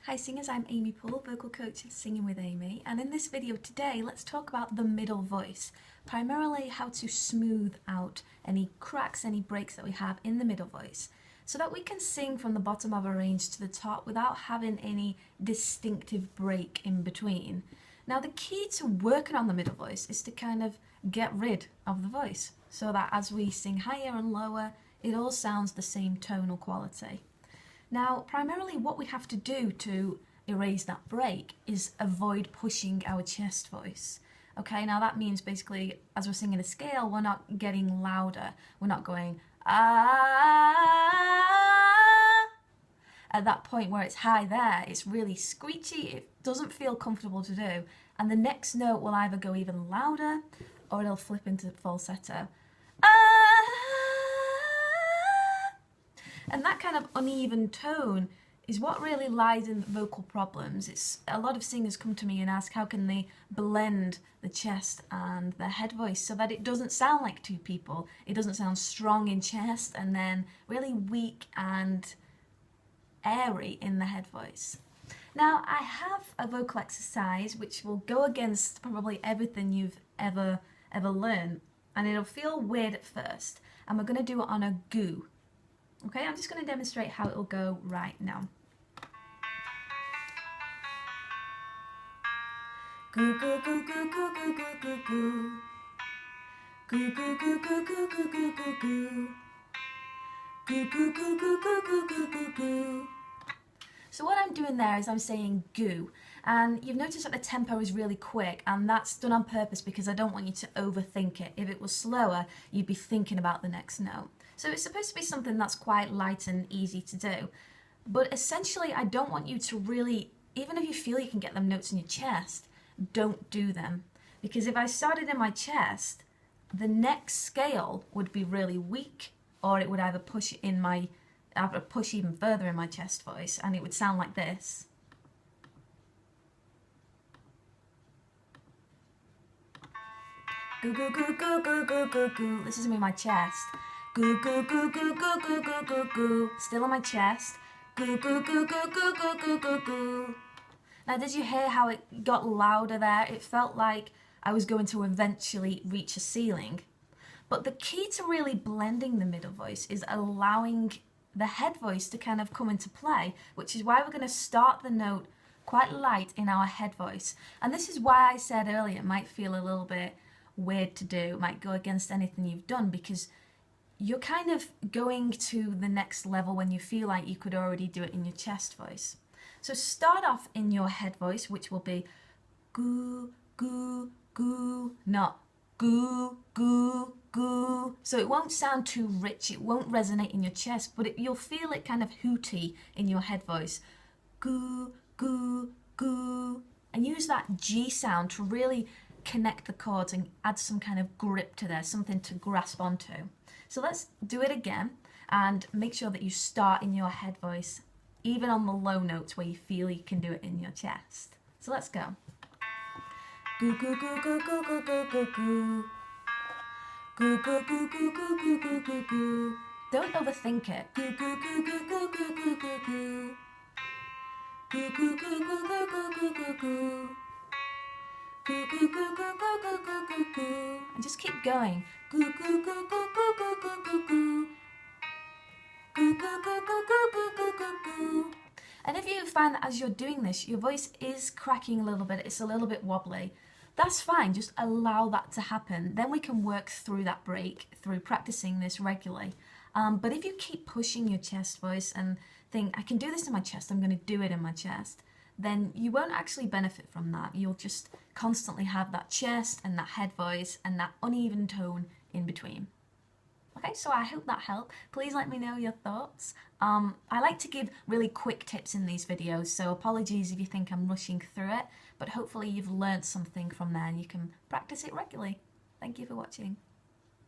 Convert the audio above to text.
Hi singers, I'm Amy Poole, vocal coach at Singing with Amy, and in this video today let's talk about the middle voice, primarily how to smooth out any cracks, any breaks that we have in the middle voice, so that we can sing from the bottom of a range to the top without having any distinctive break in between. Now the key to working on the middle voice is to kind of get rid of the voice, so that as we sing higher and lower, it all sounds the same tonal quality. Now, primarily what we have to do to erase that break is avoid pushing our chest voice. Okay, now that means basically as we're singing a scale, we're not getting louder. We're not going ah. At that point where it's high there, it's really screechy. It doesn't feel comfortable to do. And the next note will either go even louder or it'll flip into falsetto. And that kind of uneven tone is what really lies in vocal problems. It's a lot of singers come to me and ask how can they blend the chest and the head voice so that it doesn't sound like two people. It doesn't sound strong in chest and then really weak and airy in the head voice. Now I have a vocal exercise which will go against probably everything you've ever learned, and it'll feel weird at first, and we're going to do it on a goo. Okay, I'm just going to demonstrate how it will go right now. Goo goo goo goo goo goo goo goo goo. Goo goo goo goo goo goo goo goo goo. Goo goo goo goo goo goo goo goo goo. So what I'm doing there is I'm saying goo, and you've noticed that the tempo is really quick, and that's done on purpose because I don't want you to overthink it. If it was slower, you'd be thinking about the next note. So it's supposed to be something that's quite light and easy to do. But essentially, I don't want you to really, even if you feel you can get them notes in your chest, don't do them. Because if I started in my chest, the next scale would be really weak, or it would either push even further in my chest voice, and it would sound like this. Goo goo goo goo goo goo goo goo. This is me in my chest. Goo goo goo goo goo goo goo goo goo. Still on my chest. Goo goo goo goo goo goo goo goo goo. Now did you hear how it got louder there? It felt like I was going to eventually reach a ceiling. But the key to really blending the middle voice is allowing the head voice to kind of come into play, which is why we're going to start the note quite light in our head voice. And this is why I said earlier it might feel a little bit weird to do, it might go against anything you've done, because you're kind of going to the next level when you feel like you could already do it in your chest voice. So start off in your head voice, which will be goo, goo, goo, not goo, goo, goo. So it won't sound too rich, it won't resonate in your chest, but you'll feel it kind of hooty in your head voice. Goo, goo, goo. And use that G sound to really connect the chords and add some kind of grip to there, something to grasp onto. So let's do it again, and make sure that you start in your head voice, even on the low notes where you feel you can do it in your chest. So let's go. Goo goo goo goo goo goo goo goo goo. Goo goo goo goo goo goo goo goo goo. Don't overthink it. Goo goo goo goo goo goo goo goo goo. Goo goo goo goo goo goo goo goo goo. Goo goo goo goo goo goo goo goo goo. And just keep going. Goo goo goo goo goo goo goo goo goo. Goo goo goo goo goo goo goo goo goo. And if you find that as you're doing this, your voice is cracking a little bit, it's a little bit wobbly, that's fine, just allow that to happen. Then we can work through that break through practicing this regularly. But if you keep pushing your chest voice and think, I can do this in my chest, I'm going to do it in my chest, then you won't actually benefit from that. You'll just constantly have that chest and that head voice and that uneven tone in between. Okay, so I hope that helped. Please let me know your thoughts. I like to give really quick tips in these videos, so apologies if you think I'm rushing through it, but hopefully you've learned something from there and you can practice it regularly. Thank you for watching.